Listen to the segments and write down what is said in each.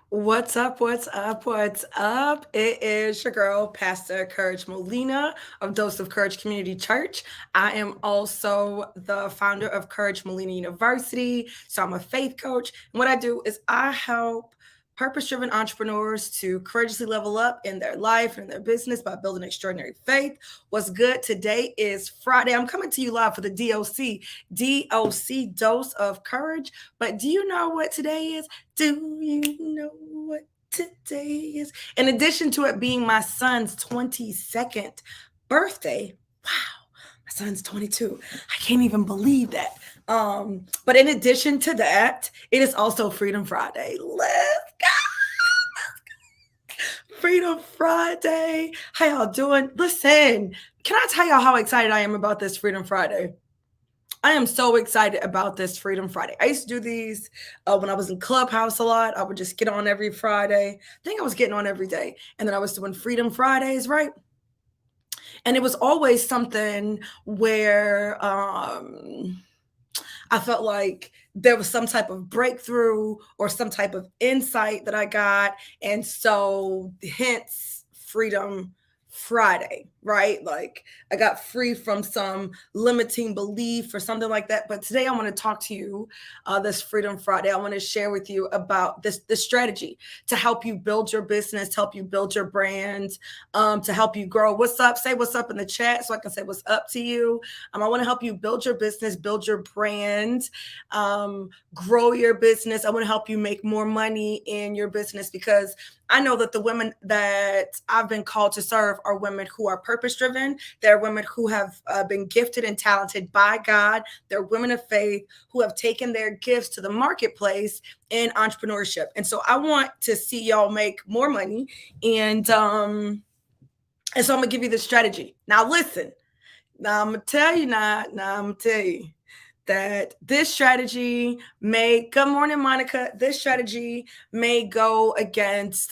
What's up? What's up? What's up? It is your girl, Pastor Courage Molina of Dose of Courage Community Church. I am also the founder of Courage Molina University. So I'm a faith coach. And what I do is I help purpose driven entrepreneurs to courageously level up in their life and their business by building extraordinary faith. What's good? Today is Friday. I'm coming to you live for the DOC, Dose of Courage. But do you know what today is? Do you know what today is? In addition to it being my son's 22nd birthday, wow, my son's 22. I can't even believe that. But in addition to that, it is also Freedom Friday. Let's go. Freedom Friday. How y'all doing? Listen, can I tell y'all how excited I am about this Freedom Friday? I am so excited about this Freedom Friday. I used to do these when I was in Clubhouse a lot. I would just get on every Friday. I think I was getting on every day. And then I was doing Freedom Fridays, right? And it was always something where I felt like there was some type of breakthrough or some type of insight that I got. And so, hence, Freedom Friday, right? Like I got free from some limiting belief or something like that. But today I want to talk to you this Freedom Friday. I want to share with you about this strategy to help you build your business, to help you build your brand, to help you grow. What's up? Say what's up in the chat so I can say what's up to you. I want to help you build your business, build your brand, grow your business. I want to help you make more money in your business because I know that the women that I've been called to serve are women who are purpose driven. They're women who have been gifted and talented by God. They're women of faith who have taken their gifts to the marketplace in entrepreneurship. And so I want to see y'all make more money. And so I'm going to give you the strategy. Now, listen, now I'm going to tell you that this strategy may, good morning, Monica. This strategy may go against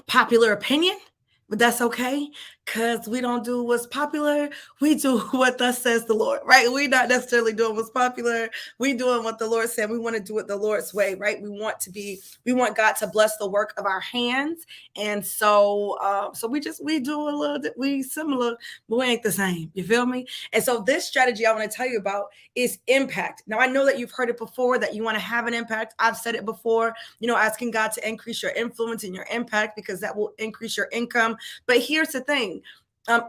popular opinion, but that's okay because we don't do what's popular. We do what thus says the Lord, right? We're not necessarily doing what's popular. We doing what the Lord said. We want to do it the Lord's way, right? We want God to bless the work of our hands. And so we do a little bit, we similar, but we ain't the same. You feel me? And so this strategy I want to tell you about is impact. Now I know that you've heard it before, that you want to have an impact. I've said it before, asking God to increase your influence and your impact because that will increase your income. But here's the thing.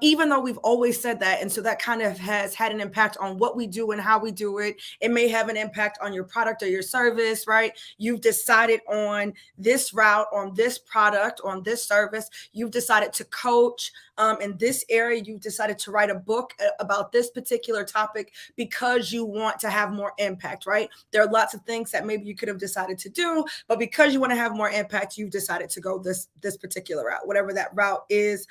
Even though we've always said that, and so that kind of has had an impact on what we do and how we do it, it may have an impact on your product or your service, right? You've decided on this route, on this product, on this service. You've decided to coach in this area. You've decided to write a book about this particular topic because you want to have more impact, right? There are lots of things that maybe you could have decided to do, but because you want to have more impact, you've decided to go this particular route, whatever that route is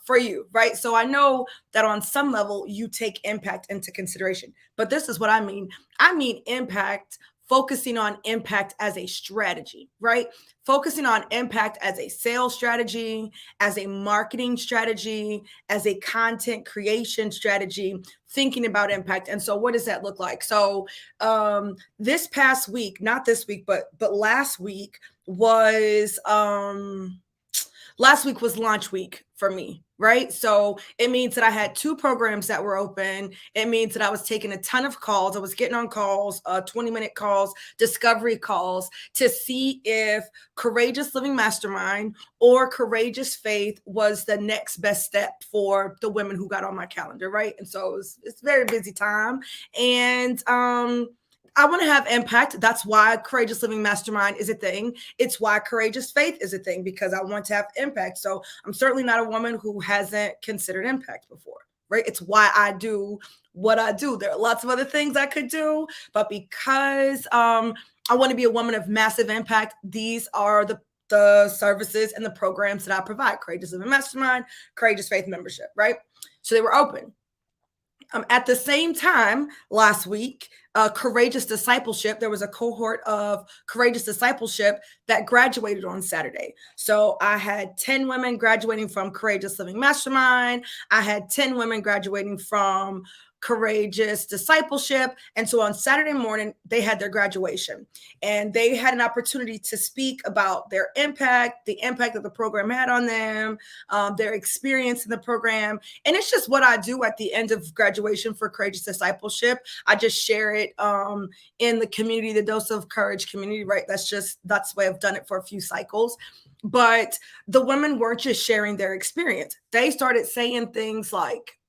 for you, right? So I know that on some level you take impact into consideration, but this is what I mean. I mean impact, focusing on impact as a strategy, right? Focusing on impact as a sales strategy, as a marketing strategy, as a content creation strategy, thinking about impact. And so what does that look like? So this past week, not this week, but last week was launch week for me, right? So it means that I had 2 programs that were open. It means that I was taking a ton of calls. I was getting on calls, 20-minute calls, discovery calls to see if Courageous Living Mastermind or Courageous Faith was the next best step for the women who got on my calendar, right? And so it's a very busy time. And I want to have impact. That's why Courageous Living Mastermind is a thing. It's why Courageous Faith is a thing, because I want to have impact. So I'm certainly not a woman who hasn't considered impact before, right? It's why I do what I do. There are lots of other things I could do, but because I want to be a woman of massive impact, these are the services and the programs that I provide. Courageous Living Mastermind, Courageous Faith membership, right? So they were open. At the same time, last week, Courageous Discipleship, there was a cohort of Courageous Discipleship that graduated on Saturday. So I had 10 women graduating from Courageous Living Mastermind. I had 10 women graduating from Courageous Discipleship. And so on Saturday morning, they had their graduation, and they had an opportunity to speak about their impact, the impact that the program had on them, their experience in the program. And it's just what I do at the end of graduation for Courageous Discipleship. I just share it in the community, the Dose of Courage community, right? That's the way I've done it for a few cycles. But the women weren't just sharing their experience. They started saying things like,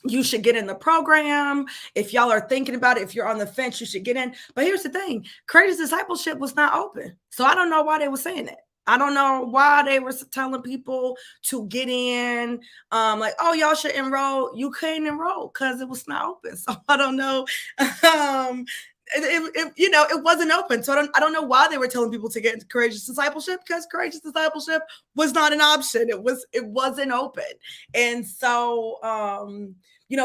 you should get in the program. If y'all are thinking about it, if you're on the fence, you should get in. But here's the thing, Courageous Discipleship was not open. So I don't know why they were saying that. I don't know why they were telling people to get in, like, oh, y'all should enroll. You couldn't enroll because it was not open. So I don't know. It wasn't open. So I don't know why they were telling people to get into Courageous Discipleship, because Courageous Discipleship was not an option. It wasn't open. And so,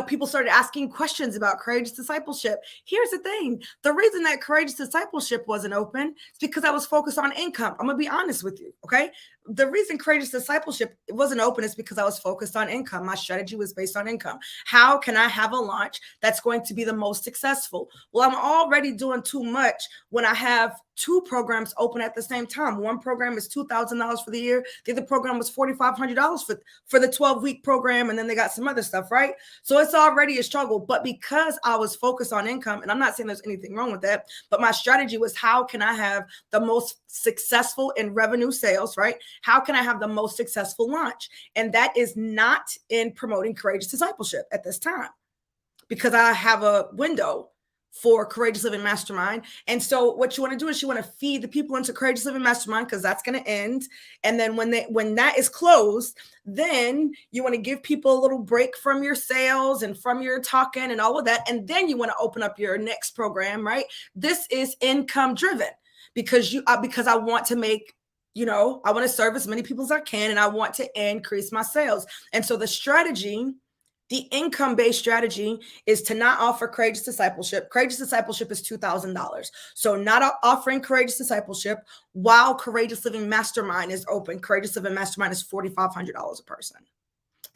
people started asking questions about Courageous Discipleship. Here's the thing. The reason that Courageous Discipleship wasn't open is because I was focused on income. I'm going to be honest with you. Okay. The reason Courageous Discipleship wasn't open is because I was focused on income. My strategy was based on income. How can I have a launch that's going to be the most successful? Well, I'm already doing too much when I have two programs open at the same time. One program is $2,000 for the year. The other program was $4,500 for the 12-week program. And then they got some other stuff, right? So it's already a struggle. But because I was focused on income, and I'm not saying there's anything wrong with that, but my strategy was, how can I have the most successful in revenue sales, right? How can I have the most successful launch? And that is not in promoting Courageous Discipleship at this time, because I have a window for Courageous Living Mastermind. And so what you want to do is you want to feed the people into Courageous Living Mastermind, because that's going to end. And then when that is closed, then you want to give people a little break from your sales and from your talking and all of that. And then you want to open up your next program, right? This is income driven, because I want to make, I want to serve as many people as I can, and I want to increase my sales. And so the strategy, the income-based strategy, is to not offer Courageous Discipleship. Courageous Discipleship is $2,000. So not offering Courageous Discipleship while Courageous Living Mastermind is open. Courageous Living Mastermind is $4,500 a person,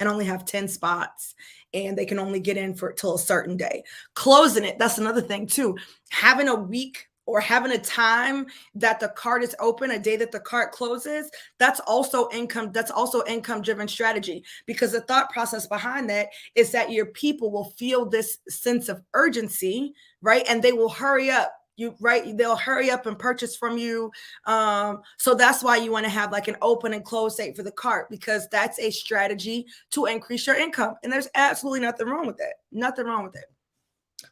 and only have 10 spots, and they can only get in for till a certain day. Closing it, that's another thing too. Having a week or having a time that the cart is open, a day that the cart closes, that's also income driven strategy, because the thought process behind that is that your people will feel this sense of urgency, right? And they will hurry up. They'll hurry up and purchase from you. So that's why you want to have like an open and close date for the cart, because that's a strategy to increase your income. And there's absolutely nothing wrong with that. Nothing wrong with it.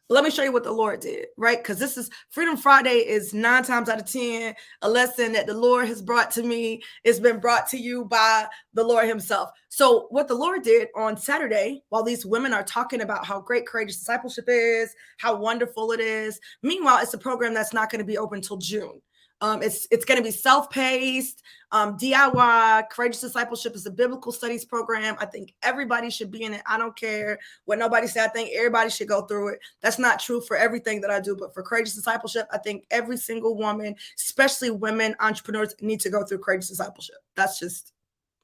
But let me show you what the Lord did, right? Because this is Freedom Friday is 9 times out of 10 a lesson that the Lord has brought to me. It's been brought to you by the Lord himself. So what the Lord did on Saturday, while these women are talking about how great Courageous Discipleship is, how wonderful it is, meanwhile, it's a program that's not going to be open until June. It's going to be self-paced, DIY. Courageous Discipleship is a biblical studies program. I think everybody should be in it. I don't care what nobody said. I think everybody should go through it. That's not true for everything that I do, but for Courageous Discipleship, I think every single woman, especially women entrepreneurs, need to go through Courageous Discipleship. That's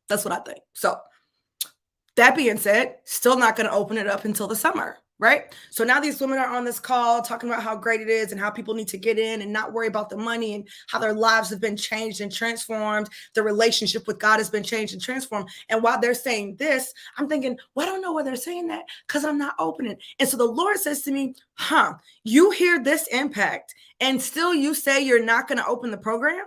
what I think. So that being said, still not going to open it up until the summer. Right? So now these women are on this call talking about how great it is and how people need to get in and not worry about the money, and how their lives have been changed and transformed. Their relationship with God has been changed and transformed. And while they're saying this, I'm thinking, well, I don't know why they're saying that, because I'm not opening. And so the Lord says to me, you hear this impact and still you say you're not going to open the program?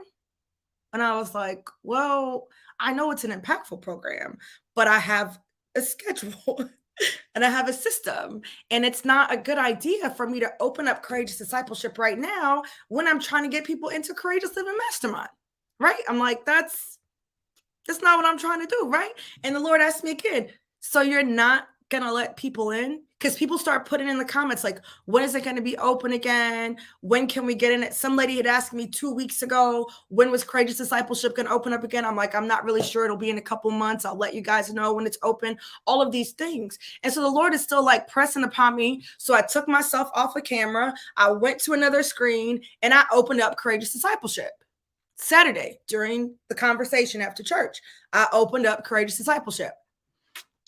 And I was like, well, I know it's an impactful program, but I have a schedule. And I have a system, and it's not a good idea for me to open up Courageous Discipleship right now when I'm trying to get people into Courageous Living Mastermind, right? I'm like, that's not what I'm trying to do, right? And the Lord asked me again, so you're not going to let people in? Because people start putting in the comments like, when is it going to be open again? When can we get in it? Some lady had asked me 2 weeks ago, when was Courageous Discipleship going to open up again? I'm like, I'm not really sure. It'll be in a couple months. I'll let you guys know when it's open, all of these things. And so the Lord is still like pressing upon me. So I took myself off of camera. I went to another screen and I opened up Courageous Discipleship. Saturday, during the conversation after church, I opened up Courageous Discipleship.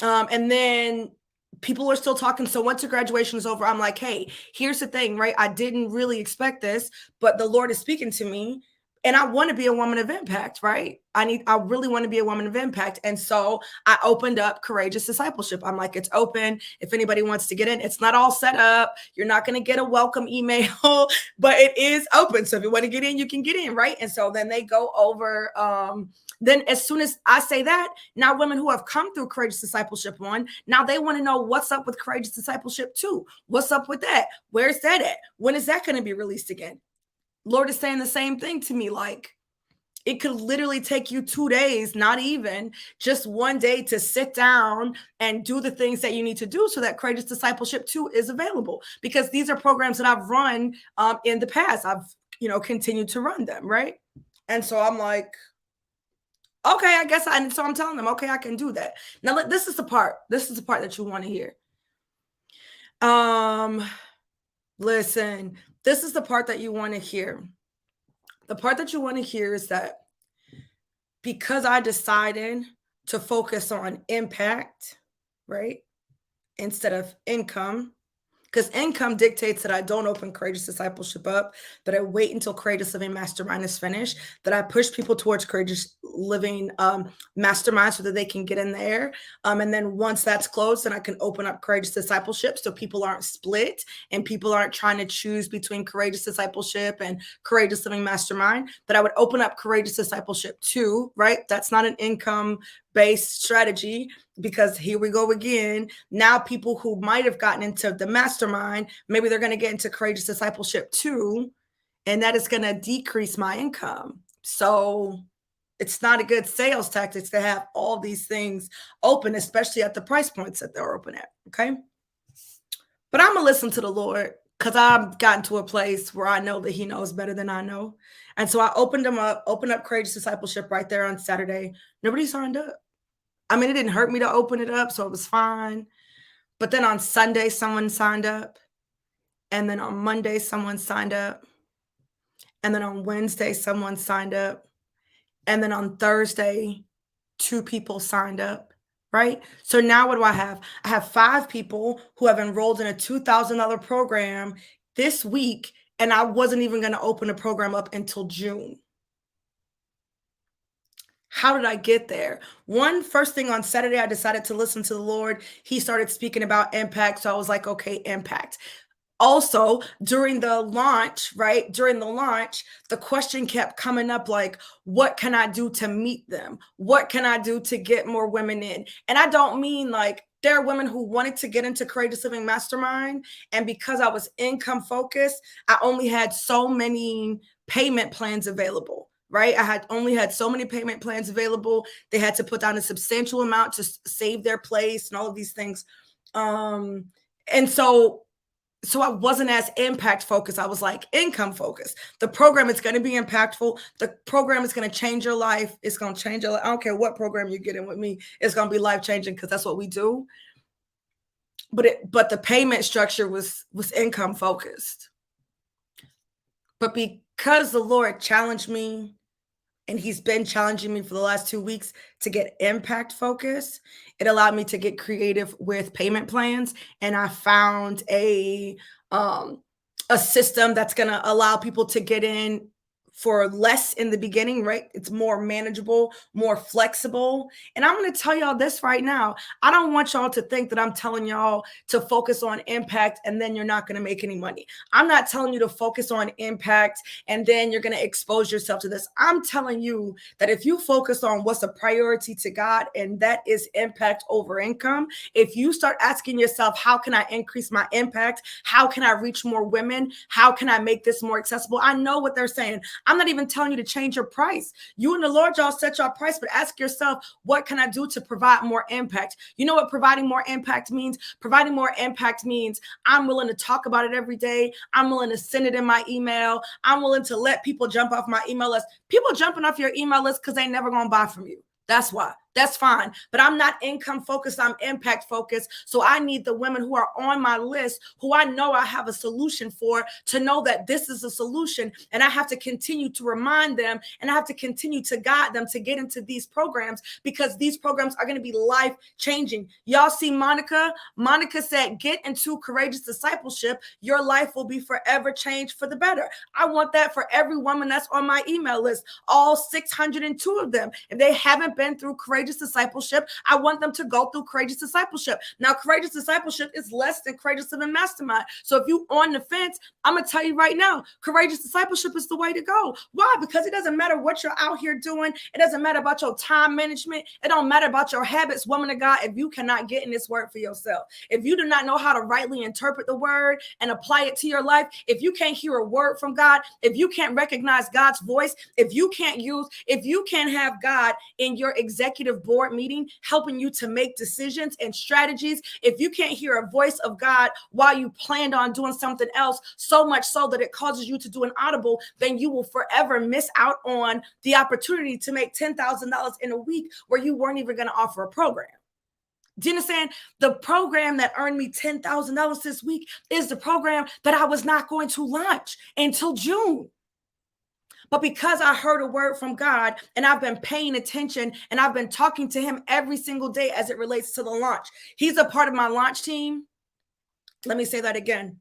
And then people are still talking. So once the graduation is over, I'm like, hey, here's the thing, right? I didn't really expect this, but the Lord is speaking to me. And I want to be a woman of impact, right? I really want to be a woman of impact. And so I opened up Courageous Discipleship. I'm like, it's open. If anybody wants to get in, it's not all set up. You're not going to get a welcome email, but it is open. So if you want to get in, you can get in, right? And so then they go over, then as soon as I say that, now women who have come through Courageous Discipleship 1, now they want to know what's up with Courageous Discipleship 2. What's up with that? Where's that at? When is that going to be released again? Lord is saying the same thing to me. Like, it could literally take you 2 days, not even just one day, to sit down and do the things that you need to do so that Courageous Discipleship 2 is available. Because these are programs that I've run in the past. I've, continued to run them, right? And so I'm like, okay, I guess so I'm telling them, okay, I can do that. Now, this is the part that you want to hear. Listen, this is the part that you want to hear. The part that you want to hear is that because I decided to focus on impact, right, instead of income, because income dictates that I don't open Courageous Discipleship up, that I wait until Courageous Living Mastermind is finished, that I push people towards Courageous Living Mastermind so that they can get in there. And then once that's closed, then I can open up Courageous Discipleship so people aren't split and people aren't trying to choose between Courageous Discipleship and Courageous Living Mastermind. That I would open up Courageous Discipleship 2, right? That's not an income-based strategy. Because here we go again. Now people who might have gotten into the mastermind, maybe they're going to get into Courageous Discipleship 2, and that is going to decrease my income. So it's not a good sales tactic to have all these things open, especially at the price points that they're open at. Okay. But I'm going to listen to the Lord, because I've gotten to a place where I know that he knows better than I know. And so I opened up Courageous Discipleship right there on Saturday. Nobody signed up. I mean, it didn't hurt me to open it up, so it was fine. But then on Sunday, someone signed up. And then on Monday, someone signed up. And then on Wednesday, someone signed up. And then on Thursday, 2 people signed up, right? So now what do I have? I have 5 people who have enrolled in a $2,000 program this week, and I wasn't even going to open a program up until June. How did I get there? First thing on Saturday, I decided to listen to the Lord. He started speaking about impact. So I was like, okay, impact. Also, during the launch, the question kept coming up like, what can I do to meet them? What can I do to get more women in? And I don't mean like, there are women who wanted to get into Courageous Living Mastermind. And because I was income focused, I only had so many payment plans available. Right? I only had so many payment plans available. They had to put down a substantial amount to save their place and all of these things. And so I wasn't as impact focused. I was like income focused. The program is going to be impactful. The program is going to change your life. It's going to change your life. I don't care what program you get in with me. It's going to be life changing, because that's what we do. But the payment structure was income focused. But because the Lord challenged me, and he's been challenging me for the last 2 weeks to get impact focus, it allowed me to get creative with payment plans. And I found a system that's going to allow people to get in for less in the beginning, right? It's more manageable, more flexible. And I'm going to tell y'all this right now. I don't want y'all to think that I'm telling y'all to focus on impact and then you're not going to make any money. I'm not telling you to focus on impact and then you're going to expose yourself to this. I'm telling you that if you focus on what's a priority to God, and that is impact over income, if you start asking yourself, how can I increase my impact? How can I reach more women? How can I make this more accessible? I know what they're saying. I'm not even telling you to change your price. You and the Lord, y'all set your price, but ask yourself, what can I do to provide more impact? You know what providing more impact means? Providing more impact means I'm willing to talk about it every day. I'm willing to send it in my email. I'm willing to let people jump off my email list. People jumping off your email list because they never going to buy from you. That's why. That's fine. But I'm not income focused. I'm impact focused. So I need the women who are on my list, who I know I have a solution for, to know that this is a solution. And I have to continue to remind them, and I have to continue to guide them to get into these programs, because these programs are going to be life changing. Y'all see Monica? Monica said, get into courageous discipleship. Your life will be forever changed for the better. I want that for every woman that's on my email list, all 602 of them. If they haven't been through courageous discipleship, I want them to go through courageous discipleship. Now, courageous discipleship is less than courageous living mastermind. So if you on the fence, I'm going to tell you right now, courageous discipleship is the way to go. Why? Because it doesn't matter what you're out here doing. It doesn't matter about your time management. It don't matter about your habits, woman of God, if you cannot get in this word for yourself. If you do not know how to rightly interpret the word and apply it to your life, if you can't hear a word from God, if you can't recognize God's voice, if you can't have God in your executive board meeting helping you to make decisions and strategies, if you can't hear a voice of God while you planned on doing something else, so much so that it causes you to do an audible, then you will forever miss out on the opportunity to make $10,000 in a week where you weren't even going to offer a program. Do you understand? The program that earned me $10,000 this week is the program that I was not going to launch until June. But because I heard a word from God, and I've been paying attention, and I've been talking to him every single day as it relates to the launch. He's a part of my launch team. Let me say that again.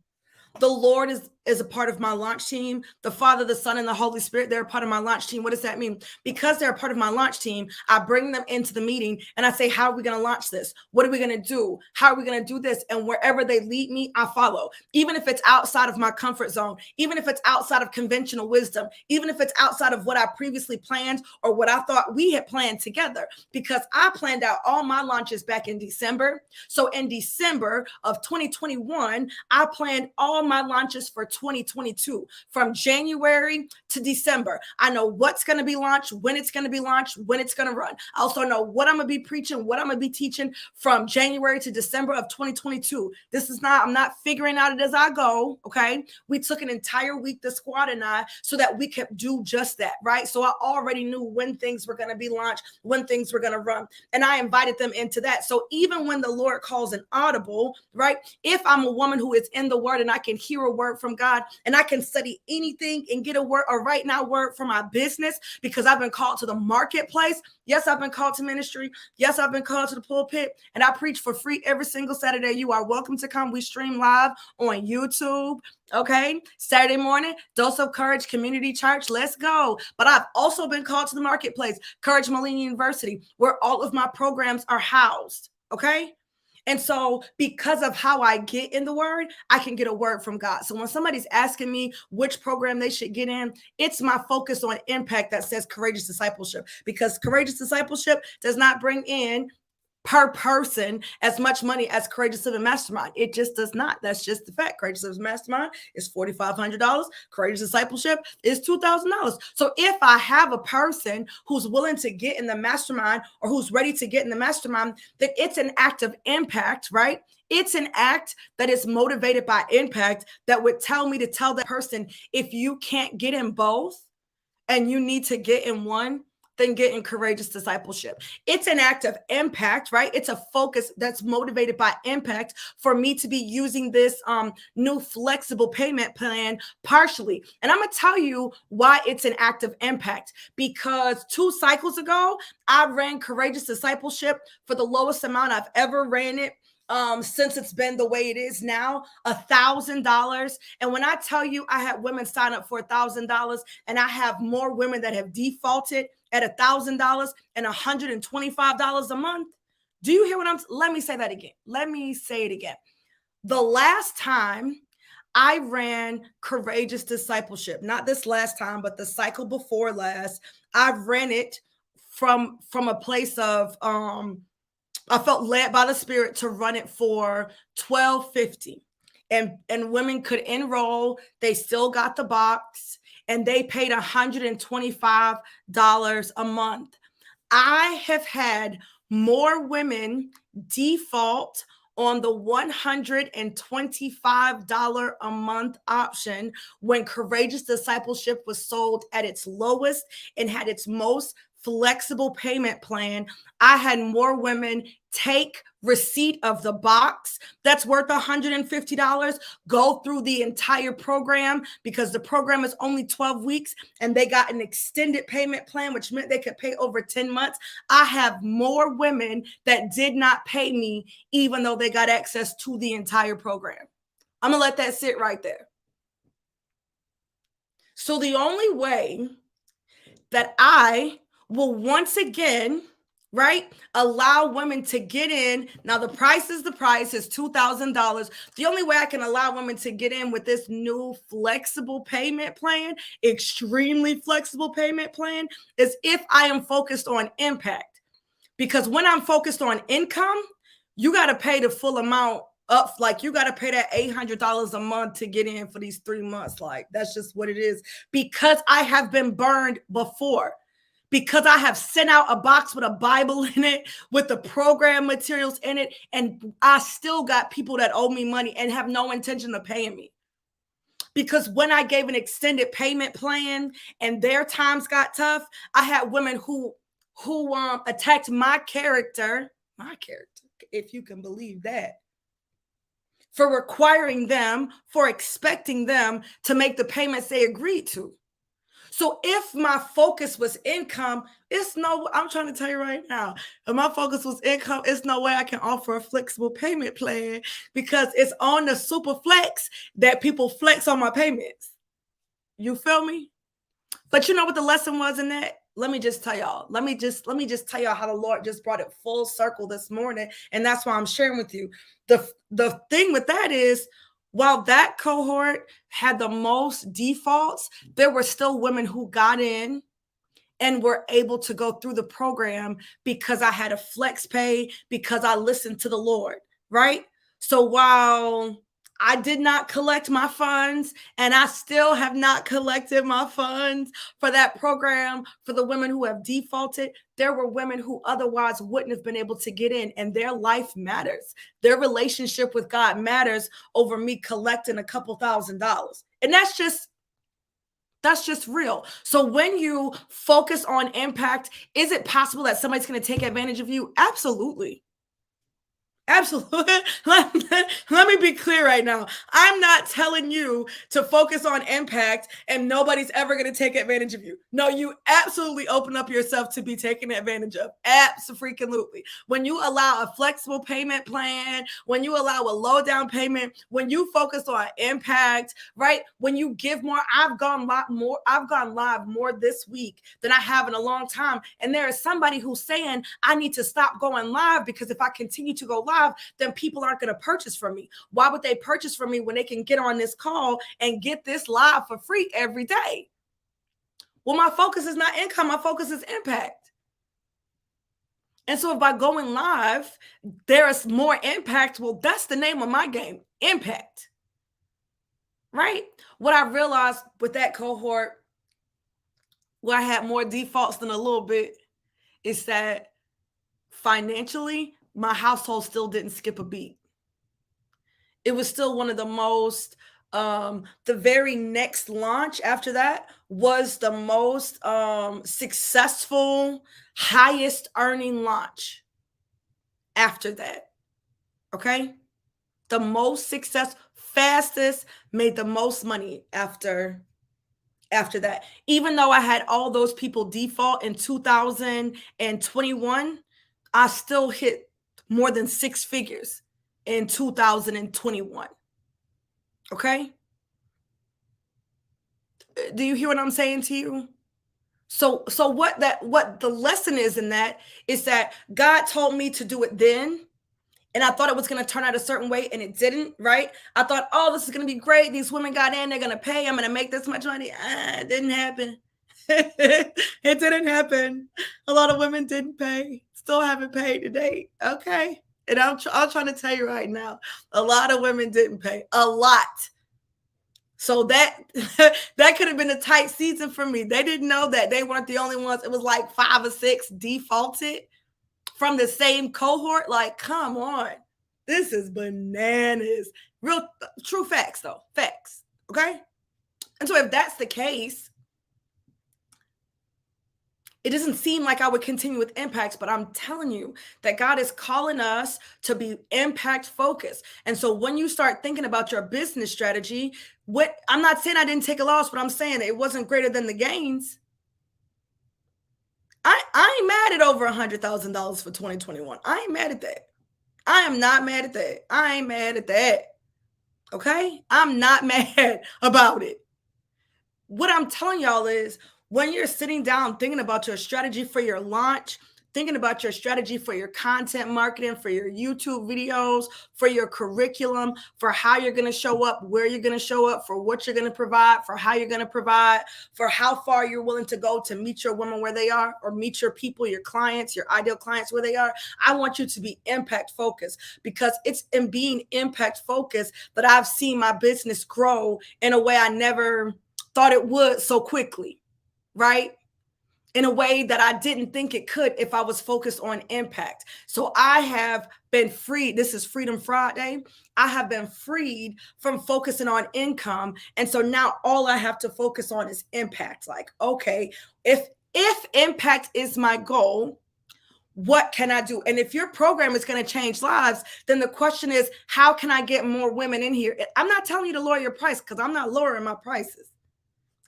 The Lord is a part of my launch team. The Father, the Son, and the Holy Spirit, they're a part of my launch team. What does that mean? Because they're a part of my launch team, I bring them into the meeting and I say, how are we going to launch this? What are we going to do? How are we going to do this? And wherever they lead me, I follow. Even if it's outside of my comfort zone, even if it's outside of conventional wisdom, even if it's outside of what I previously planned or what I thought we had planned together, because I planned out all my launches back in December. So in December of 2021, I planned all my launches for 2022 from January to December. I know what's going to be launched, when it's going to be launched, when it's going to run. I also know what I'm going to be preaching, what I'm going to be teaching from January to December of 2022. I'm not figuring out it as I go. Okay. We took an entire week, the squad and I, so that we could do just that. Right. So I already knew when things were going to be launched, when things were going to run. And I invited them into that. So even when the Lord calls an audible, right, if I'm a woman who is in the word and I can hear a word from God and I can study anything and get a right now word for my business, because I've been called to the marketplace. Yes, I've been called to ministry. Yes, I've been called to the pulpit, and I preach for free every single Saturday. You are welcome to come. We stream live on YouTube. Okay. Saturday morning, Dose of Courage Community Church. Let's go. But I've also been called to the marketplace, Courage Molina University, where all of my programs are housed. Okay. And so because of how I get in the word, I can get a word from God. So when somebody's asking me which program they should get in, it's my focus on impact that says courageous discipleship, because courageous discipleship does not bring in per person as much money as Courageous Living Mastermind. It just does not. That's just the fact. Courageous Living Mastermind is $4,500. Courageous Discipleship is $2,000. So if I have a person who's willing to get in the mastermind or who's ready to get in the mastermind, then it's an act of impact, right? It's an act that is motivated by impact that would tell me to tell that person, if you can't get in both and you need to get in one, then get in courageous discipleship. It's an act of impact, right? It's a focus that's motivated by impact for me to be using this new flexible payment plan partially. And I'm going to tell you why it's an act of impact, because 2 cycles ago, I ran courageous discipleship for the lowest amount I've ever ran it. Since it's been the way it is now, $1,000. And when I tell you I had women sign up for $1,000, and I have more women that have defaulted at $1,000 and $125 a month. Do you hear what let me say that again. Let me say it again. The last time I ran courageous discipleship, not this last time, but the cycle before last, I ran it from a place of, I felt led by the Spirit to run it for $1,250, and women could enroll. They still got the box, and they paid $125 a month. I have had more women default on the $125 a month option when Courageous Discipleship was sold at its lowest and had its most flexible payment plan, I had more women take receipt of the box that's worth $150, go through the entire program because the program is only 12 weeks and they got an extended payment plan, which meant they could pay over 10 months. I have more women that did not pay me even though they got access to the entire program. I'm going to let that sit right there. So the only way that I will once again, right, allow women to get in. Now, the price is $2,000. The only way I can allow women to get in with this new flexible payment plan, extremely flexible payment plan, is if I am focused on impact. Because when I'm focused on income, you got to pay the full amount up. Like, you got to pay that $800 a month to get in for these 3 months. Like, that's just what it is. Because I have been burned before. Because I have sent out a box with a Bible in it, with the program materials in it, and I still got people that owe me money and have no intention of paying me. Because when I gave an extended payment plan and their times got tough, I had women who attacked my character, if you can believe that, for requiring them, for expecting them to make the payments they agreed to. So if my focus was income, I'm trying to tell you right now, if my focus was income, it's no way I can offer a flexible payment plan, because it's on the super flex that people flex on my payments. You feel me? But you know what the lesson was in that? Let me just tell y'all. Let me just tell y'all how the Lord just brought it full circle this morning. And that's why I'm sharing with you. The thing with that is, while that cohort had the most defaults, there were still women who got in and were able to go through the program because I had a flex pay, because I listened to the Lord, right? So while I did not collect my funds, and I still have not collected my funds for that program, for the women who have defaulted, there were women who otherwise wouldn't have been able to get in, and their life matters. Their relationship with God matters over me collecting a couple $1,000s. And that's just real. So when you focus on impact, is it possible that somebody's going to take advantage of you? Absolutely. Absolutely. Let me be clear right now. I'm not telling you to focus on impact and nobody's ever going to take advantage of you. No, you absolutely open up yourself to be taken advantage of. Absolutely. When you allow a flexible payment plan, when you allow a low down payment, when you focus on impact, right? When you give more, I've gone live more this week than I have in a long time. And there is somebody who's saying, I need to stop going live because if I continue to go live, then people aren't going to purchase from me. Why would they purchase from me when they can get on this call and get this live for free every day? Well, my focus is not income. My focus is impact. And so if by going live, there is more impact, well, that's the name of my game, impact. Right? What I realized with that cohort, where I had more defaults than a little bit, is that financially, my household still didn't skip a beat. It was still one of the most, the very next launch after that was the most successful, highest earning launch after that. Okay? The most successful, fastest, made the most money after that. Even though I had all those people default in 2021, I still hit more than 6 figures in 2021. Okay? Do you hear what I'm saying to you? So what the lesson is in that is that God told me to do it then, and I thought it was going to turn out a certain way, and it didn't, right? I thought, oh, this is going to be great. These women got in, they're going to pay. I'm going to make this much money. It didn't happen. It didn't happen. A lot of women didn't pay. Still haven't paid to date. Okay. And I'm trying to tell you right now, a lot of women didn't pay. A lot. So that could have been a tight season for me. They didn't know that they weren't the only ones. It was like 5 or 6 defaulted from the same cohort. Like, come on. This is bananas. Real true facts though. Facts. Okay? And so if that's the case, It doesn't seem like I would continue with impacts, but I'm telling you that God is calling us to be impact focused. And so when you start thinking about your business strategy, what I'm not saying I didn't take a loss, but I'm saying it wasn't greater than the gains. I ain't mad at over $100,000 for 2021. I ain't mad at that. I am not mad at that. I ain't mad at that. Okay? I'm not mad about it. What I'm telling y'all is when you're sitting down thinking about your strategy for your launch, thinking about your strategy for your content marketing, for your YouTube videos, for your curriculum, for how you're going to show up, where you're going to show up, for what you're going to provide, for how you're going to provide, for how far you're willing to go to meet your women where they are, or meet your people, your clients, your ideal clients where they are. I want you to be impact focused, because it's in being impact focused that I've seen my business grow in a way I never thought it would so quickly, right? In a way that I didn't think it could if I was focused on impact. So I have been freed. This is Freedom Friday. I have been freed from focusing on income. And so now all I have to focus on is impact. Like, okay, if impact is my goal, what can I do? And if your program is going to change lives, then the question is, how can I get more women in here? I'm not telling you to lower your price, because I'm not lowering my prices.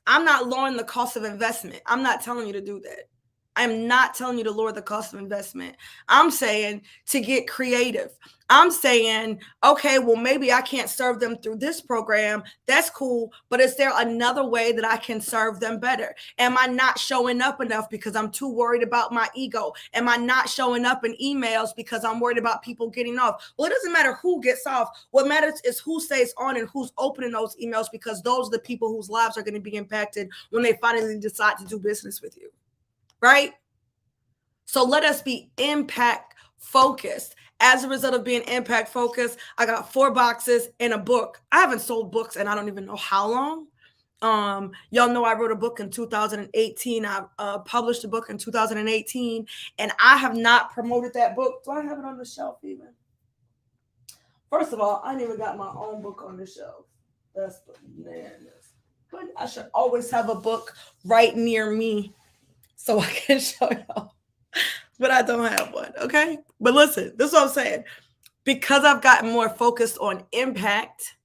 I'm not lowering the cost of investment. I'm not telling you to do that. I'm not telling you to lower the cost of investment. I'm saying to get creative. I'm saying, okay, well, maybe I can't serve them through this program. That's cool. But is there another way that I can serve them better? Am I not showing up enough because I'm too worried about my ego? Am I not showing up in emails because I'm worried about people getting off? Well, it doesn't matter who gets off. What matters is who stays on and who's opening those emails, because those are the people whose lives are going to be impacted when they finally decide to do business with you. Right? So let us be impact focused. As a result of being impact focused, I got 4 boxes and a book. I haven't sold books and I don't even know how long. Y'all know I wrote a book in 2018. I published a book in 2018, and I have not promoted that book. Do I have it on the shelf even? First of all, I never got my own book on the shelf. That's bananas. But I should always have a book right near me so I can show y'all. But I don't have one, okay? But listen, this is what I'm saying. Because I've gotten more focused on impact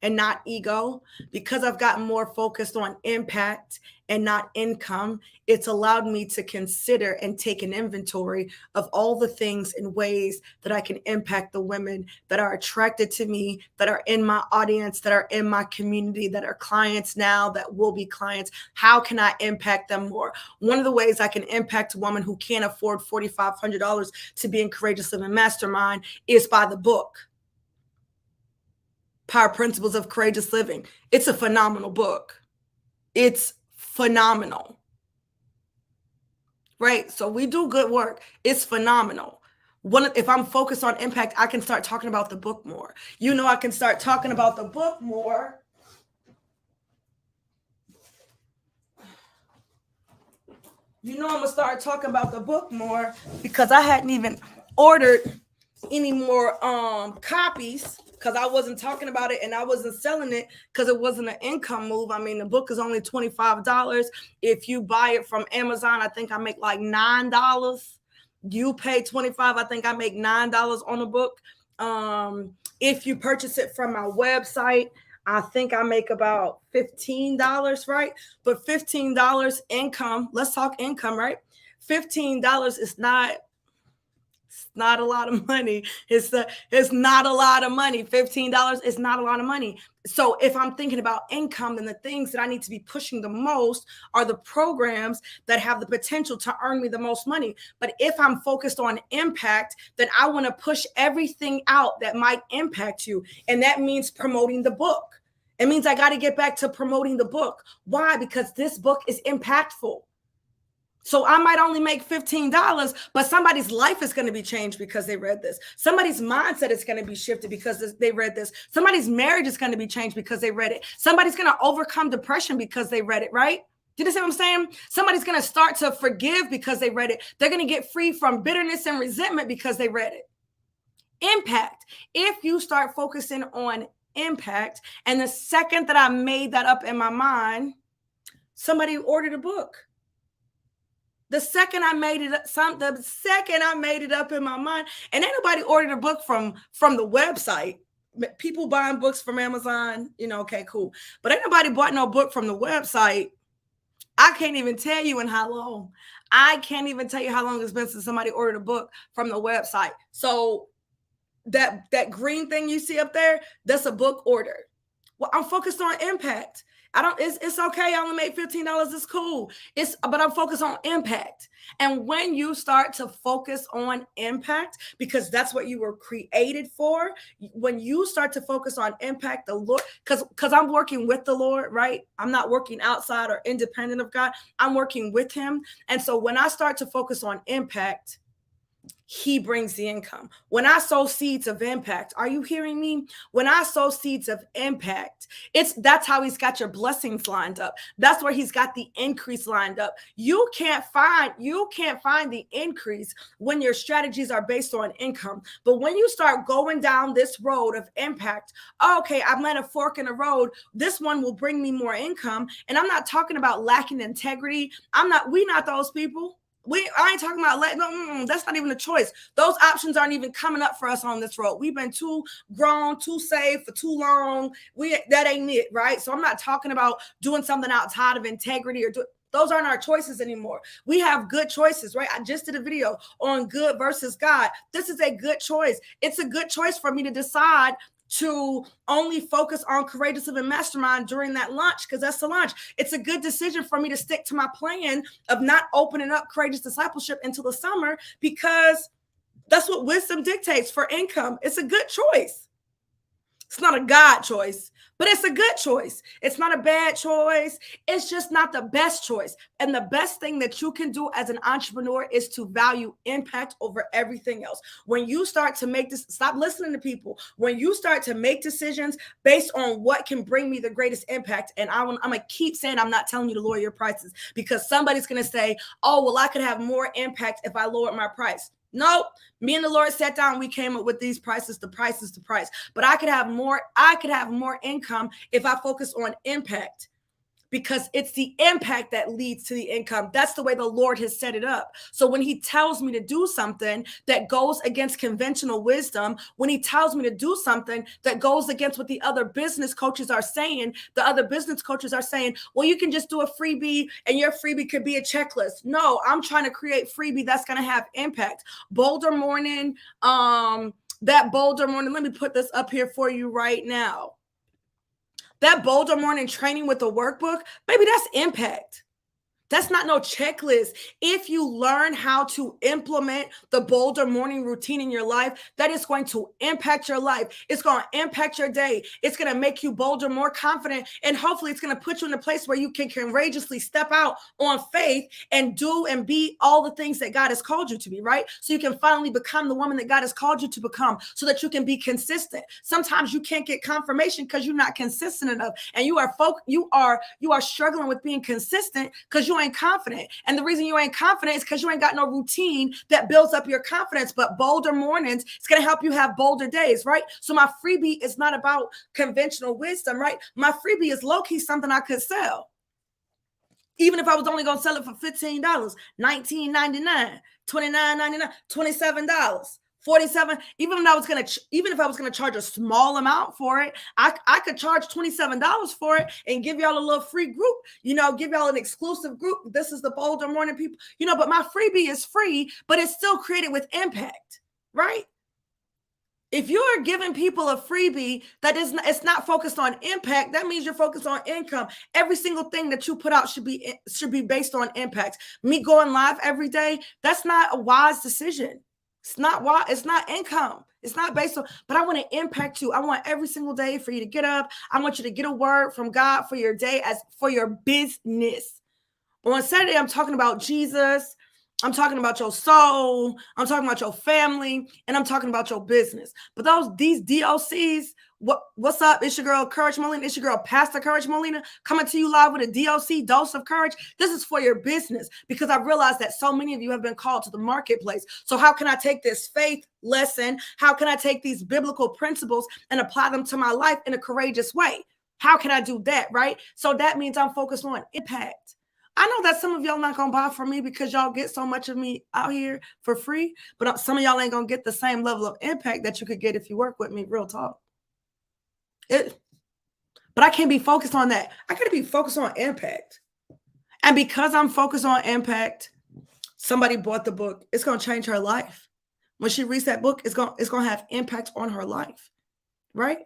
and not ego, because I've gotten more focused on impact and not income, it's allowed me to consider and take an inventory of all the things and ways that I can impact the women that are attracted to me, that are in my audience, that are in my community, that are clients now, that will be clients. How can I impact them more? One of the ways I can impact a woman who can't afford $4,500 to be in Courageous Living Mastermind is by the book, Power Principles of Courageous Living. It's a phenomenal book. It's phenomenal. Right? So we do good work. It's phenomenal. If I'm focused on impact, I can start talking about the book more. You know, I can start talking about the book more. You know, I'm going to start talking about the book more because I hadn't even ordered any more copies, because I wasn't talking about it and I wasn't selling it because it wasn't an income move. I mean, the book is only $25. If you buy it from Amazon, I think I make like $9. You pay $25. I think I make $9 on the book. If you purchase it from my website, I think I make about $15, right? But $15 income, let's talk income, right? $15 is not a lot of money. It's not a lot of money. $15 is not a lot of money. So if I'm thinking about income, then the things that I need to be pushing the most are the programs that have the potential to earn me the most money. But if I'm focused on impact, then I want to push everything out that might impact you. And that means promoting the book. It means I got to get back to promoting the book. Why? Because this book is impactful. So I might only make $15, but somebody's life is going to be changed because they read this. Somebody's mindset is going to be shifted because they read this. Somebody's marriage is going to be changed because they read it. Somebody's going to overcome depression because they read it, right? Do you see what I'm saying? Somebody's going to start to forgive because they read it. They're going to get free from bitterness and resentment because they read it. Impact. If you start focusing on impact, and the second that I made that up in my mind, somebody ordered a book. The second I made it up, the second I made it up in my mind, and ain't nobody ordered a book from the website. People buying books from Amazon, okay, cool. But ain't nobody bought no book from the website. I can't even tell you in how long. I can't even tell you how long it's been since somebody ordered a book from the website. So that green thing you see up there, that's a book order. Well, I'm focused on impact. It's okay. I only made $15. It's cool. But I'm focused on impact. And when you start to focus on impact, because that's what you were created for, when you start to focus on impact, the Lord, because I'm working with the Lord, right? I'm not working outside or independent of God. I'm working with him. And so when I start to focus on impact, he brings the income. When I sow seeds of impact, are you hearing me? When I sow seeds of impact, that's how he's got your blessings lined up. That's where he's got the increase lined up. You can't find the increase when your strategies are based on income. But when you start going down this road of impact, okay, I'm at a fork in the road. This one will bring me more income. And I'm not talking about lacking integrity. We not those people. I ain't talking about that's not even a choice. Those options aren't even coming up for us on this road. We've been too grown, too saved for too long. That ain't it, right? So I'm not talking about doing something outside of integrity those aren't our choices anymore. We have good choices, right? I just did a video on good versus God. This is a good choice. It's a good choice for me to decide to only focus on Courageous Living Mastermind during that launch, because that's the launch. It's a good decision for me to stick to my plan of not opening up Courageous Discipleship until the summer, because that's what wisdom dictates for income. It's a good choice. It's not a God choice, but it's a good choice. It's not a bad choice. It's just not the best choice. And the best thing that you can do as an entrepreneur is to value impact over everything else. When you start to make this, stop listening to people. When you start to make decisions based on what can bring me the greatest impact, and I'm going to keep saying I'm not telling you to lower your prices, because somebody's going to say, oh, well, I could have more impact if I lowered my price. Nope. Me and the Lord sat down. We came up with these prices. The price is the price. But I could have more income if I focus on impact, because it's the impact that leads to the income. That's the way the Lord has set it up. So when he tells me to do something that goes against conventional wisdom, when he tells me to do something that goes against what the other business coaches are saying, well, you can just do a freebie and your freebie could be a checklist. No, I'm trying to create freebie that's going to have impact. Boulder Morning, let me put this up here for you right now. That Boulder Morning training with the workbook, baby, that's impact. That's not no checklist. If you learn how to implement the Boulder Morning routine in your life, that is going to impact your life. It's going to impact your day. It's going to make you bolder, more confident, and hopefully it's going to put you in a place where you can courageously step out on faith and do and be all the things that God has called you to be, right? So you can finally become the woman that God has called you to become, so that you can be consistent. Sometimes you can't get confirmation because you're not consistent enough, and you are struggling with being consistent because you ain't confident. And the reason you ain't confident is because you ain't got no routine that builds up your confidence. But Boulder Mornings, it's going to help you have bolder days, right? So my freebie is not about conventional wisdom, right? My freebie is low-key something I could sell. Even if I was only going to sell it for $15, $19.99, $29.99, $27. 47. Even if I was gonna charge a small amount for it, I could charge $27 for it and give y'all a little free group, give y'all an exclusive group. This is the Boulder Morning people, but my freebie is free, but it's still created with impact, right? If you're giving people a freebie it's not focused on impact, that means you're focused on income. Every single thing that you put out should be based on impact. Me going live every day, that's not a wise decision. It's not why. It's not income. It's not based on, but I want to impact you. I want every single day for you to get up. I want you to get a word from God for your day, as for your business. On Saturday, I'm talking about Jesus. I'm talking about your soul. I'm talking about your family, and I'm talking about your business. But these DOCs, what's up? It's your girl, Courage Molina. It's your girl, Pastor Courage Molina, coming to you live with a DOC, dose of courage. This is for your business, because I realized that so many of you have been called to the marketplace. So how can I take this faith lesson? How can I take these biblical principles and apply them to my life in a courageous way? How can I do that, right? So that means I'm focused on impact. I know that some of y'all not going to buy from me because y'all get so much of me out here for free, but some of y'all ain't going to get the same level of impact that you could get if you work with me. Real talk. But I can't be focused on that. I got to be focused on impact. And because I'm focused on impact, somebody bought the book. It's going to change her life. When she reads that book, it's going to have impact on her life, right?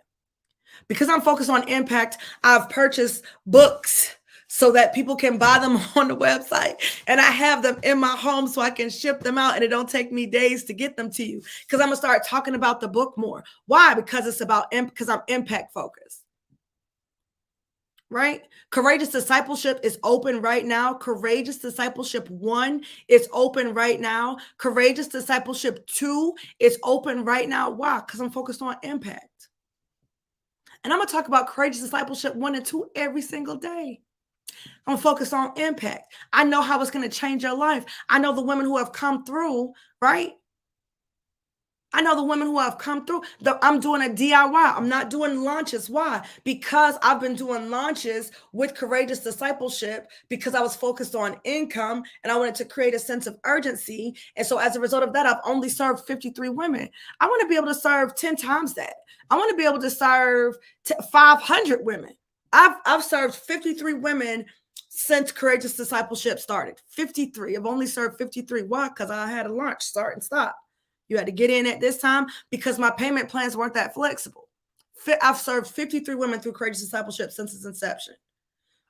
Because I'm focused on impact, I've purchased books so that people can buy them on the website, and I have them in my home so I can ship them out, and it don't take me days to get them to you, because I'm gonna start talking about the book more. Why? Because it's about because I'm impact focused, right? Courageous Discipleship is open right now. Courageous Discipleship 1 is open right now. Courageous Discipleship 2 is open right now. Why? Because I'm focused on impact. And I'm going to talk about Courageous Discipleship 1 and 2 every single day. I'm focused on impact. I know how it's going to change your life. I know the women who have come through, right? I know the women who have come through. I'm doing a DIY. I'm not doing launches. Why? Because I've been doing launches with Courageous Discipleship because I was focused on income and I wanted to create a sense of urgency. And so as a result of that, I've only served 53 women. I want to be able to serve 10 times that. I want to be able to serve 500 women. I've served 53 women since Courageous Discipleship started. 53. I've only served 53. Why? Because I had a launch start and stop. You had to get in at this time because my payment plans weren't that flexible. I've served 53 women through Courageous Discipleship since its inception.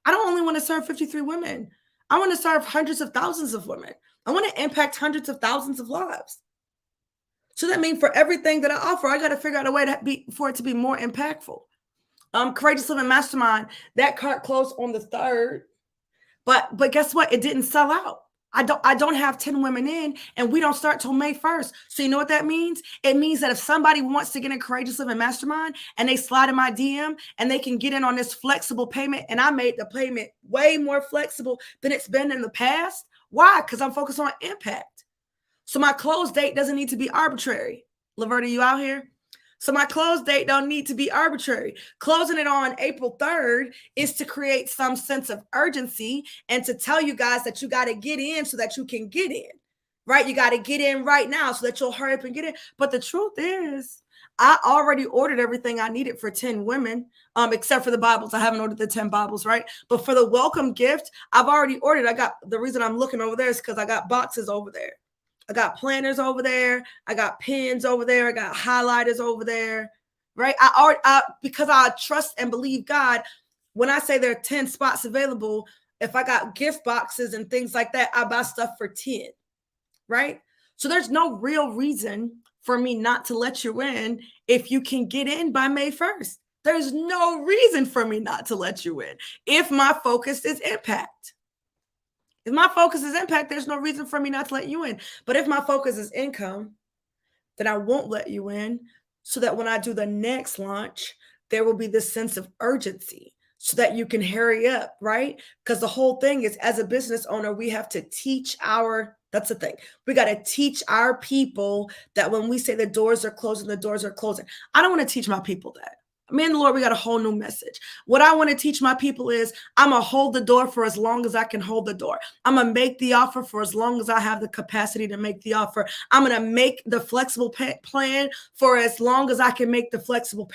I don't only want to serve 53 women. I want to serve hundreds of thousands of women. I want to impact hundreds of thousands of lives. So that means for everything that I offer, I got to figure out a way for it to be more impactful. Courageous Living Mastermind, that cart closed on the 3rd, but guess what? It didn't sell out. I don't have 10 women in, and we don't start till May 1st. So you know what that means? It means that if somebody wants to get in Courageous Living Mastermind and they slide in my DM and they can get in on this flexible payment, and I made the payment way more flexible than it's been in the past. Why? Because I'm focused on impact. So my close date doesn't need to be arbitrary. Laverta, you out here? So my close date don't need to be arbitrary. Closing it on April 3rd is to create some sense of urgency and to tell you guys that you got to get in so that you can get in, right? You got to get in right now so that you'll hurry up and get in. But the truth is, I already ordered everything I needed for 10 women, except for the Bibles. I haven't ordered the 10 Bibles, right? But for the welcome gift, I've already ordered. The reason I'm looking over there is because I got boxes over there. I got planners over there. I got pens over there. I got highlighters over there, right? Because I trust and believe God. When I say there are 10 spots available, if I got gift boxes and things like that, I buy stuff for 10, right? So there's no real reason for me not to let you in if you can get in by May 1st. There's no reason for me not to let you in if my focus is impact. If my focus is impact, there's no reason for me not to let you in. But if my focus is income, then I won't let you in so that when I do the next launch, there will be this sense of urgency so that you can hurry up, right? Because the whole thing is, as a business owner, we have to teach that's the thing. We got to teach our people that when we say the doors are closing, the doors are closing. I don't want to teach my people that. Me and the Lord, we got a whole new message. What I want to teach my people is I'm going to hold the door for as long as I can hold the door. I'm going to make the offer for as long as I have the capacity to make the offer. I'm going to make the flexible plan for as long as I can make the flexible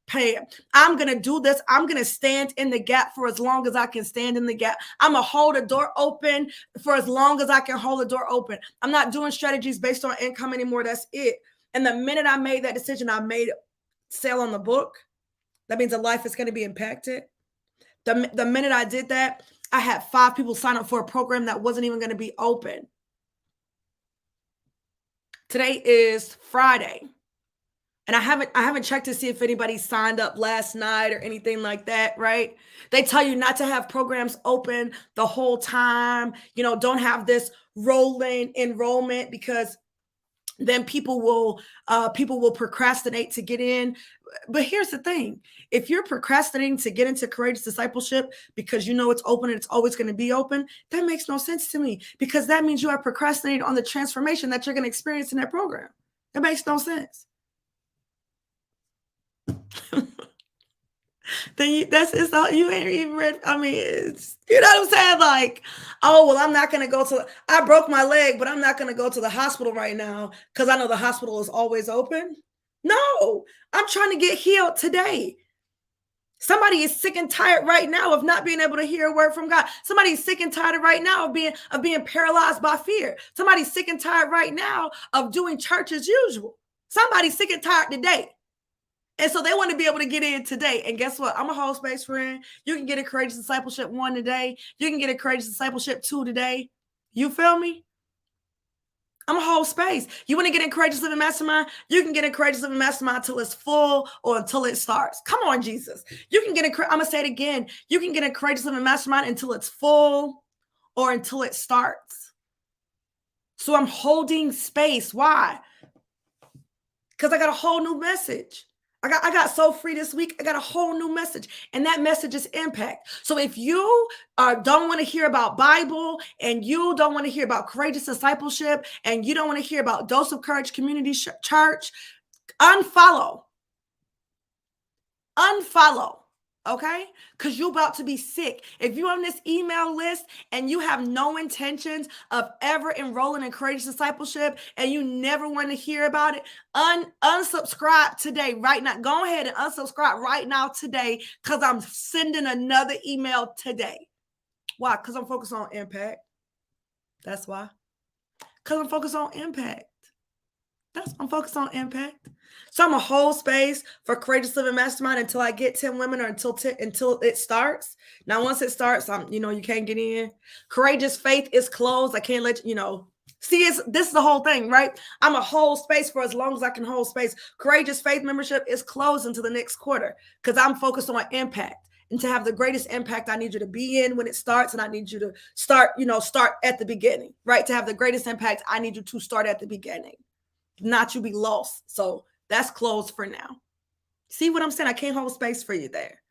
plan. I'm going to do this. I'm going to stand in the gap for as long as I can stand in the gap. I'm going to hold a door open for as long as I can hold the door open. I'm not doing strategies based on income anymore. That's it. And the minute I made that decision, I made sale on the book. That means a life is going to be impacted. The minute I did that, I had 5 people sign up for a program that wasn't even going to be open. Today is Friday. And I haven't checked to see if anybody signed up last night or anything like that, right? They tell you not to have programs open the whole time. Don't have this rolling enrollment because then people will procrastinate to get in. But here's the thing. If you're procrastinating to get into Courageous Discipleship because you know it's open and it's always going to be open, that makes no sense to me, because that means you are procrastinating on the transformation that you're going to experience in that program. That makes no sense. Then it's all you ain't even read. I mean, it's, you know what I'm saying? Like, oh well, I'm not gonna go to. I broke my leg, but I'm not gonna go to the hospital right now because I know the hospital is always open. No, I'm trying to get healed today. Somebody is sick and tired right now of not being able to hear a word from God. Somebody's sick and tired right now of being paralyzed by fear. Somebody's sick and tired right now of doing church as usual. Somebody's sick and tired today. And so they want to be able to get in today. And guess what? I'm a whole space friend. You can get a Courageous Discipleship 1 today. You can get a Courageous Discipleship 2 today. You feel me? I'm a whole space. You want to get in Courageous Living Mastermind? You can get in Courageous Living Mastermind until it's full or until it starts. Come on, Jesus. You can get in, I'm going to say it again. You can get in Courageous Living Mastermind until it's full or until it starts. So I'm holding space. Why? Because I got a whole new message. I got so free this week. I got a whole new message, and that message is impact. So if you don't want to hear about Bible, and you don't want to hear about courageous discipleship, and you don't want to hear about Dose of Courage Community Church, unfollow. Okay? Because you're about to be sick. If you're on this email list and you have no intentions of ever enrolling in courageous discipleship and you never want to hear about it, unsubscribe today, right now. Go ahead and unsubscribe right now today because I'm sending another email today. Why? Because I'm focused on impact. That's why. Because I'm focused on impact. I'm focused on impact. So I'm a whole space for Courageous Living Mastermind until I get 10 women or until it starts. Now, once it starts, you can't get in. Courageous Faith is closed. I can't let you know. See, this is the whole thing, right? I'm a whole space for as long as I can hold space. Courageous Faith membership is closed until the next quarter because I'm focused on impact. And to have the greatest impact, I need you to be in when it starts, and I need you to start at the beginning, right? To have the greatest impact, I need you to start at the beginning. Not you be lost. So that's closed for now. See what I'm saying? I can't hold space for you there.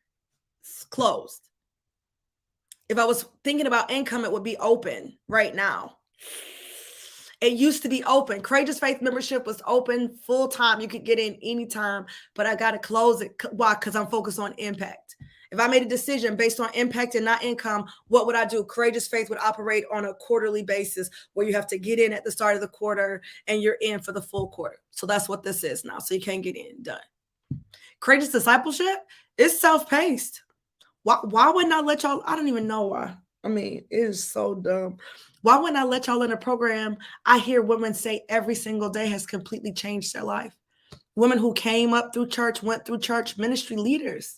It's closed. If I was thinking about income, it would be open right now. It used to be open. Courageous Faith membership was open full time. You could get in anytime, but I got to close it. Why? Because I'm focused on impact. If I made a decision based on impact and not income, what would I do? Courageous Faith would operate on a quarterly basis where you have to get in at the start of the quarter and you're in for the full quarter. So that's what this is now. So you can't get in. Done. Courageous Discipleship is self-paced. Why wouldn't I let y'all? I don't even know why. I mean, it is so dumb. Why wouldn't I let y'all in a program I hear women say every single day has completely changed their life? Women who came up through church, went through church, ministry leaders.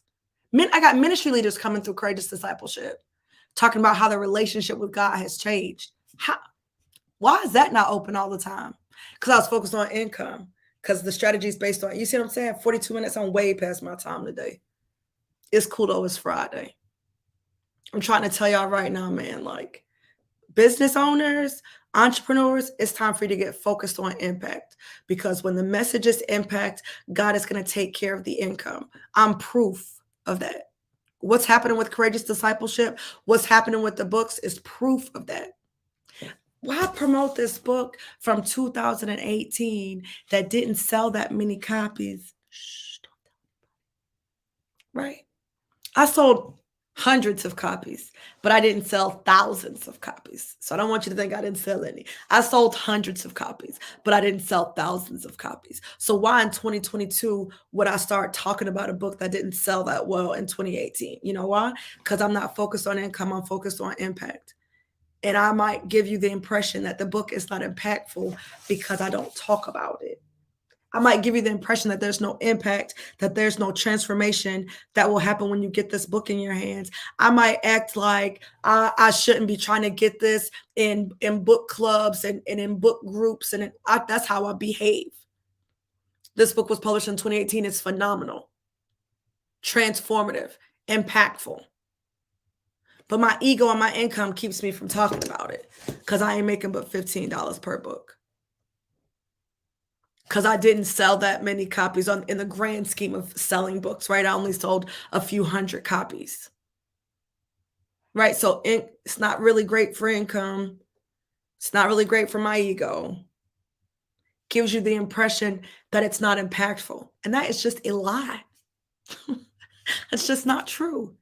I got ministry leaders coming through Courageous Discipleship, talking about how their relationship with God has changed. Why is that not open all the time? Because I was focused on income, because the strategy is based on, you see what I'm saying? 42 minutes, I'm way past my time today. It's cool though, it's Friday. I'm trying to tell y'all right now, man, like business owners, entrepreneurs, it's time for you to get focused on impact, because when the message is impact, God is going to take care of the income. I'm proof of that. What's happening with Courageous Discipleship, what's happening with the books is proof of that. Why promote this book from 2018 that didn't sell that many copies? Shh, don't tell me. Right? I sold hundreds of copies, but I didn't sell thousands of copies. So I don't want you to think I didn't sell any. I sold hundreds of copies, but I didn't sell thousands of copies. So why in 2022 would I start talking about a book that didn't sell that well in 2018? You know why? Because I'm not focused on income, I'm focused on impact. And I might give you the impression that the book is not impactful because I don't talk about it. I might give you the impression that there's no impact, that there's no transformation that will happen when you get this book in your hands. I might act like I shouldn't be trying to get this in book clubs and in book groups. And that's how I behave. This book was published in 2018. It's phenomenal, transformative, impactful. But my ego and my income keeps me from talking about it because I ain't making but $15 per book. Because I didn't sell that many copies in the grand scheme of selling books, right? I only sold a few hundred copies, right? So it's not really great for income. It's not really great for my ego. Gives you the impression that it's not impactful. And that is just a lie. It's just not true.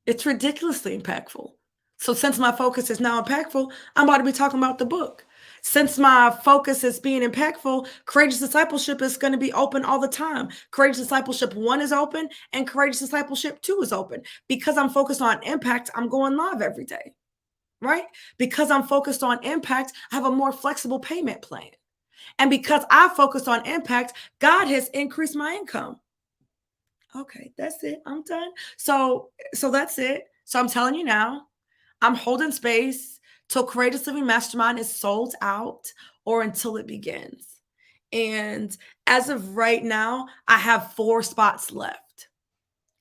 It's ridiculously impactful. So since my focus is now impactful, I'm about to be talking about the book. Since my focus is being impactful, Courageous Discipleship is going to be open all the time. Courageous Discipleship 1 is open and Courageous Discipleship 2 is open. Because I'm focused on impact, I'm going live every day, right? Because I'm focused on impact, I have a more flexible payment plan. And because I focused on impact, God has increased my income. Okay, that's it. I'm done. So that's it. So I'm telling you now, I'm holding space till Courageous Living Mastermind is sold out or until it begins. And as of right now, I have 4 spots left.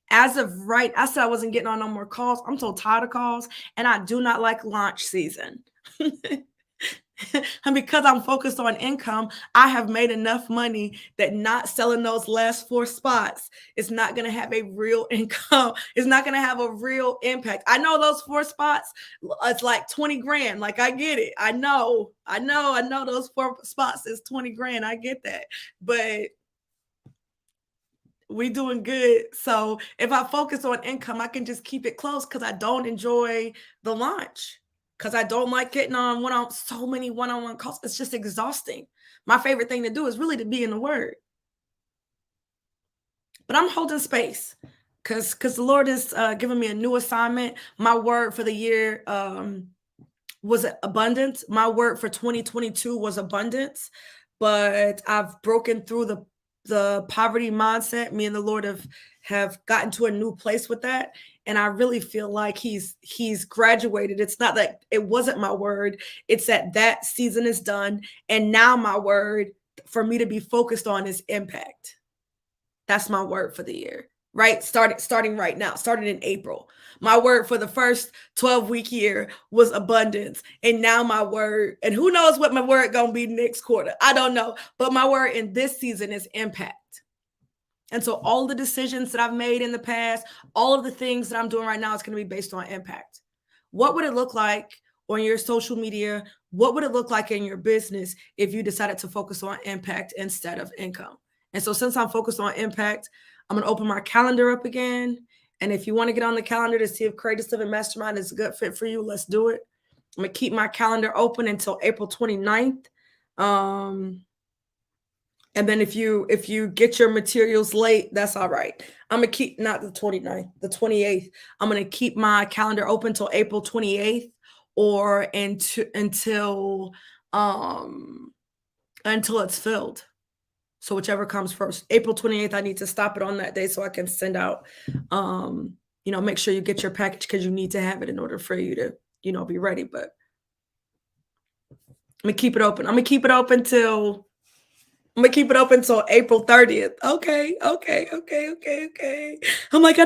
As of right, I said I wasn't getting on no more calls. I'm so tired of calls, and I do not like launch season. And because I'm focused on income, I have made enough money that not selling those last 4 spots is not going to have a real income. It's not going to have a real impact. I know those 4 spots, it's like 20 grand. Like, I get it. I know those 4 spots is 20 grand. I get that. But we doing good. So if I focus on income, I can just keep it close because I don't enjoy the launch. Because I don't like getting on so many one-on-one calls. It's just exhausting. My favorite thing to do is really to be in the Word. But I'm holding space because the Lord is giving me a new assignment. My word for the year was abundance. My word for 2022 was abundance. But I've broken through the poverty mindset. Me and the Lord have gotten to a new place with that. And I really feel like he's graduated. It's not that it wasn't my word. It's that season is done. And now my word for me to be focused on is impact. That's my word for the year, right? Starting right now, starting in April. My word for the first 12-week year was abundance. And now my word, and who knows what my word going to be next quarter. I don't know. But my word in this season is impact. And so all the decisions that I've made in the past, all of the things that I'm doing right now is going to be based on impact. What would it look like on your social media? What would it look like in your business if you decided to focus on impact instead of income? And so since I'm focused on impact, I'm going to open my calendar up again. And if you want to get on the calendar to see if Courageous Living Mastermind is a good fit for you, let's do it. I'm going to keep my calendar open until April 29th. And then if you get your materials late, that's all right. I'm going to keep, not the 29th, the 28th. I'm going to keep my calendar open till April 28th or until it's filled. So whichever comes first. April 28th, I need to stop it on that day so I can send out, make sure you get your package because you need to have it in order for you to, be ready. But I'm going to keep it open. I'm going to keep it open till April 30th. Okay. I'm like,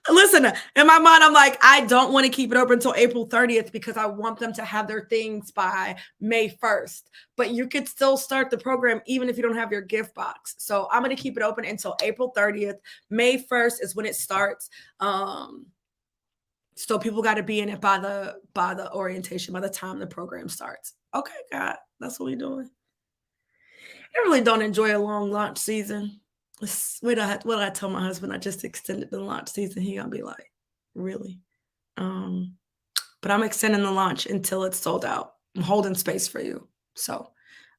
listen, in my mind, I'm like, I don't want to keep it open until April 30th because I want them to have their things by May 1st. But you could still start the program even if you don't have your gift box. So I'm going to keep it open until April 30th. May 1st is when it starts. So people got to be in it by the orientation, by the time the program starts. Okay, God, that's what we're doing. I really don't enjoy a long launch season. What I tell my husband, I just extended the launch season. He gonna be like, really? But I'm extending the launch until it's sold out. I'm holding space for you. So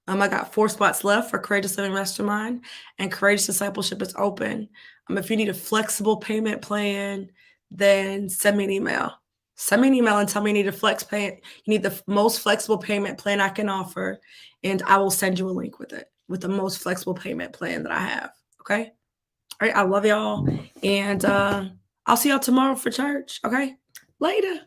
I got 4 spots left for Courageous Living Mastermind, and Courageous Discipleship is open. If you need a flexible payment plan, then send me an email. Send me an email and tell me you need you need the most flexible payment plan I can offer, and I will send you a link with it, with the most flexible payment plan that I have. Okay? All right, I love y'all. And I'll see y'all tomorrow for church. Okay? Later.